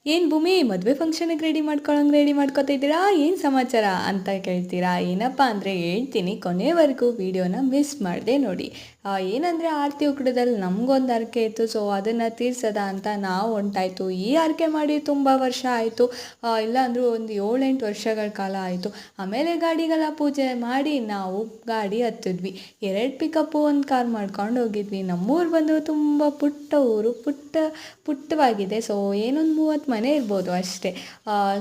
ಏನು ಭೂಮಿ ಮದುವೆ ಫಂಕ್ಷನಿಗೆ ರೆಡಿ ಮಾಡ್ಕೊತಾ ಇದ್ದೀರಾ, ಏನು ಸಮಾಚಾರ ಅಂತ ಕೇಳ್ತೀರಾ? ಏನಪ್ಪ ಅಂದರೆ ಹೇಳ್ತೀನಿ, ಕೊನೆವರೆಗೂ ವೀಡಿಯೋನ ಮಿಸ್ ಮಾಡಿದೆ ನೋಡಿ. ಏನಂದರೆ ಆರತಿ ಉಕ್ಕಡದಲ್ಲಿ ನಮಗೊಂದು ಹರಕೆ ಇತ್ತು, ಸೊ ಅದನ್ನು ತೀರ್ಸೋದ ಅಂತ ನಾವು ಹೊಂಟಾಯ್ತು. ಈ ಹರಕೆ ಮಾಡಿ ತುಂಬ ವರ್ಷ ಆಯಿತು, ಇಲ್ಲ ಅಂದರೂ ಒಂದು 7-8 ವರ್ಷಗಳ ಕಾಲ ಆಯಿತು. ಆಮೇಲೆ ಗಾಡಿಗೆಲ್ಲ ಪೂಜೆ ಮಾಡಿ ನಾವು ಗಾಡಿ ಹತ್ತಿದ್ವಿ. 2 ಪಿಕಪ್ಪು, ಒಂದು ಕಾರ್ ಮಾಡ್ಕೊಂಡು ಹೋಗಿದ್ವಿ. ನಮ್ಮೂರು ಬಂದು ತುಂಬ ಪುಟ್ಟ ಊರು, ಪುಟ್ಟವಾಗಿದೆ. ಸೊ ಏನೊಂದು 30 ಮನೆ ಇರ್ಬೋದು ಅಷ್ಟೇ.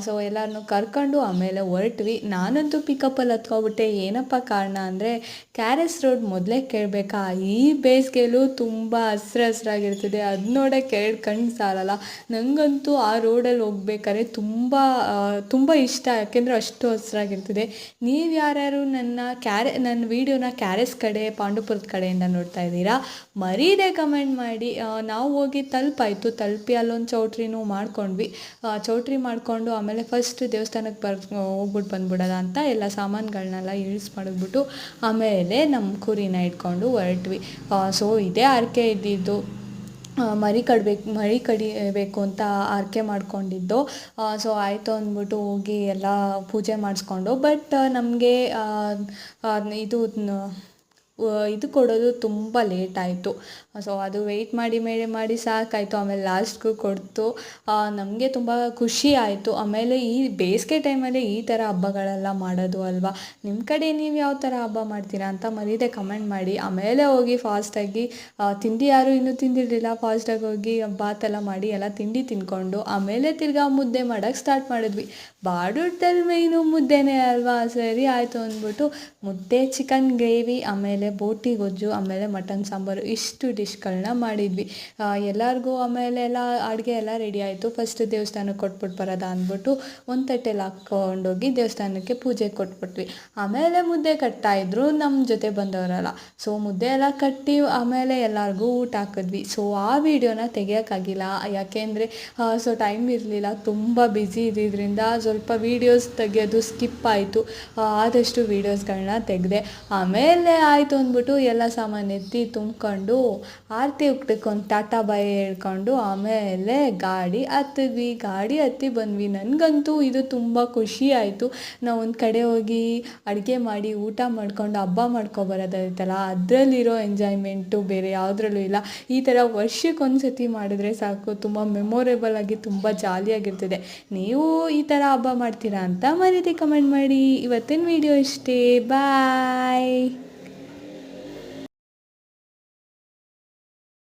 ಸೊ ಎಲ್ಲರನ್ನೂ ಕರ್ಕೊಂಡು ಆಮೇಲೆ ಹೊರಟ್ವಿ. ನಾನಂತೂ ಪಿಕಪ್ಪಲ್ಲಿ ಹತ್ಕೊಬಿಟ್ಟೆ. ಏನಪ್ಪ ಕಾರಣ ಅಂದರೆ, ಕ್ಯಾರೆಸ್ ರೋಡ್ ಮೊದಲೇ ಕೇಳಬೇಕಾ, ಈ ಬೇಸಿಗೆಲೂ ತುಂಬ ಹಸ್ರಾಗಿರ್ತದೆ. ಅದು ನೋಡೋಕ್ಕೆ 2 ಕಣ್ಣು ಸಾಲಲ್ಲ. ನನಗಂತೂ ಆ ರೋಡಲ್ಲಿ ಹೋಗ್ಬೇಕಾದ್ರೆ ತುಂಬ ಇಷ್ಟ, ಯಾಕೆಂದರೆ ಅಷ್ಟು ಹಸ್ರಾಗಿರ್ತದೆ. ನೀವು ಯಾರ್ಯಾರು ನನ್ನ ವೀಡಿಯೋನ ಕ್ಯಾರೆಸ್ ಕಡೆ, ಪಾಂಡುಪುರದ ಕಡೆಯಿಂದ ನೋಡ್ತಾ ಇದ್ದೀರಾ, ಮರೀದೆ ಕಮೆಂಟ್ ಮಾಡಿ. ನಾವು ಹೋಗಿ ತಲುಪಿ ಅಲ್ಲೊಂದು ಚೌಟ್ರಿನೂ ಮಾಡ್ಕೊಂಡ್ವಿ. ಚೌಟ್ರಿ ಮಾಡಿಕೊಂಡು ಆಮೇಲೆ ಫಸ್ಟ್ ದೇವಸ್ಥಾನಕ್ಕೆ ಹೋಗ್ಬಿಟ್ಟು ಬಂದ್ಬಿಡೋದ ಅಂತ ಎಲ್ಲ ಸಾಮಾನುಗಳನ್ನೆಲ್ಲ ಇಳಿಸ್ಬಿಟ್ಟು ಆಮೇಲೆ ನಮ್ಮ ಕುರಿನ ಇಟ್ಕೊಂಡು ಹೊರಟ್ವಿ. ಸೊ ಇದೇ ಹರಕೆ ಇದ್ದಿದ್ದು, ಮರಿ ಕಡಿಬೇಕು ಅಂತ ಆರಕೆ ಮಾಡ್ಕೊಂಡಿದ್ದು. ಸೊ ಆಯಿತು ಅಂದ್ಬಿಟ್ಟು ಹೋಗಿ ಎಲ್ಲ ಪೂಜೆ ಮಾಡಿಸ್ಕೊಂಡು, ಬಟ್ ನಮಗೆ ಇದು ಕೊಡೋದು ತುಂಬ ಲೇಟ್ ಆಯಿತು. ಸೊ ಅದು ವೆಯ್ಟ್ ಮಾಡಿ ಸಾಕಾಯಿತು. ಆಮೇಲೆ ಲಾಸ್ಟ್ಗೂ ಕೊಡ್ತು. ನಮಗೆ ತುಂಬ ಖುಷಿ ಆಯಿತು. ಆಮೇಲೆ ಈ ಬೇಸಿಗೆ ಟೈಮಲ್ಲಿ ಈ ಥರ ಹಬ್ಬಗಳೆಲ್ಲ ಮಾಡೋದು ಅಲ್ವಾ. ನಿಮ್ಮ ಕಡೆ ನೀವು ಯಾವ ಥರ ಹಬ್ಬ ಮಾಡ್ತೀರಾ ಅಂತ ಮರೀದೆ ಕಮೆಂಟ್ ಮಾಡಿ. ಆಮೇಲೆ ಹೋಗಿ ಫಾಸ್ಟಾಗಿ ತಿಂಡಿ ಯಾರು ಇನ್ನೂ ತಿಂದಿರಲಿಲ್ಲ, ಫಾಸ್ಟಾಗಿ ಹೋಗಿ ಬಾತೆಲ್ಲ ಮಾಡಿ ಎಲ್ಲ ತಿಂಡಿ ತಿಂದ್ಕೊಂಡು ಆಮೇಲೆ ತಿರ್ಗಾ ಮುದ್ದೆ ಮಾಡೋಕ್ಕೆ ಸ್ಟಾರ್ಟ್ ಮಾಡಿದ್ವಿ. ಬಾಡೂಟದಲ್ಲಿ ಮೇಯ್ನು ಮುದ್ದೆನೇ ಅಲ್ವಾ. ಸರಿ ಆಯಿತು ಅಂದ್ಬಿಟ್ಟು ಮುದ್ದೆ, ಚಿಕನ್ ಗ್ರೇವಿ, ಆಮೇಲೆ ಬೋಟಿ ಗೊಜ್ಜು, ಆಮೇಲೆ ಮಟನ್ ಸಾಂಬಾರು, ಇಷ್ಟು ಡಿಶ್ಗಳನ್ನ ಮಾಡಿದ್ವಿ ಎಲ್ಲರಿಗೂ. ಆಮೇಲೆ ಎಲ್ಲ ಅಡುಗೆ ಎಲ್ಲ ರೆಡಿ ಆಯಿತು. ಫಸ್ಟ್ ದೇವಸ್ಥಾನಕ್ಕೆ ಕೊಟ್ಬಿಟ್ಟು ಬರೋದ ಅಂದ್ಬಿಟ್ಟು ಒಂದು ತಟ್ಟೆಲಿ ಹಾಕ್ಕೊಂಡೋಗಿ ದೇವಸ್ಥಾನಕ್ಕೆ ಪೂಜೆ ಕೊಟ್ಬಿಟ್ವಿ. ಆಮೇಲೆ ಮುದ್ದೆ ಕಟ್ತಾಯಿದ್ರು ನಮ್ಮ ಜೊತೆ ಬಂದವರಲ್ಲ. ಸೊ ಮುದ್ದೆ ಎಲ್ಲ ಕಟ್ಟಿ ಆಮೇಲೆ ಎಲ್ಲರಿಗೂ ಊಟ ಹಾಕಿದ್ವಿ. ಸೊ ಆ ವಿಡಿಯೋನ ತೆಗಿಯೋಕ್ಕಾಗಿಲ್ಲ, ಯಾಕೆಂದರೆ ಸೊ ಟೈಮ್ ಇರಲಿಲ್ಲ, ತುಂಬ ಬ್ಯುಸಿ ಇದ್ದಿದ್ದರಿಂದ ಸ್ವಲ್ಪ ವೀಡಿಯೋಸ್ ತೆಗೆಯೋದು ಸ್ಕಿಪ್ ಆಯಿತು. ಆದಷ್ಟು ವೀಡಿಯೋಸ್ಗಳನ್ನ ತೆಗೆದೆ. ಆಮೇಲೆ ಆಯಿತು ಅಂದ್ಬಿಟ್ಟು ಎಲ್ಲ ಸಾಮಾನು ಎತ್ತಿ ತುಂಬ್ಕೊಂಡು ಆರತಿ ಉಕ್ಕಡಕ್ಕೆ ಒಂದು ಟಾಟಾ ಬಾಯ್ ಹೇಳ್ಕೊಂಡು ಆಮೇಲೆ ಗಾಡಿ ಹತ್ತಿ ಬಂದ್ವಿ. ನನಗಂತೂ ಇದು ತುಂಬ ಖುಷಿ ಆಯಿತು. ನಾವು ಒಂದು ಕಡೆ ಹೋಗಿ ಅಡುಗೆ ಮಾಡಿ ಊಟ ಮಾಡ್ಕೊಂಡು ಹಬ್ಬ ಮಾಡ್ಕೊಬರೋದಾಯ್ತಲ್ಲ, ಅದರಲ್ಲಿರೋ ಎಂಜಾಯ್ಮೆಂಟು ಬೇರೆ ಯಾವುದ್ರಲ್ಲೂ ಇಲ್ಲ. ಈ ಥರ ವರ್ಷಕ್ಕೊಂದು ಸತಿ ಮಾಡಿದ್ರೆ ಸಾಕು, ತುಂಬ ಮೆಮೊರೇಬಲ್ ಆಗಿ ತುಂಬ ಜಾಲಿಯಾಗಿರ್ತದೆ. ನೀವು ಈ ಥರ ಹಬ್ಬ ಮಾಡ್ತೀರಾ ಅಂತ ಮರೀದೆ ಕಮೆಂಟ್ ಮಾಡಿ. ಇವತ್ತಿನ ವಿಡಿಯೋ ಇಷ್ಟೇ, ಬಾಯ್.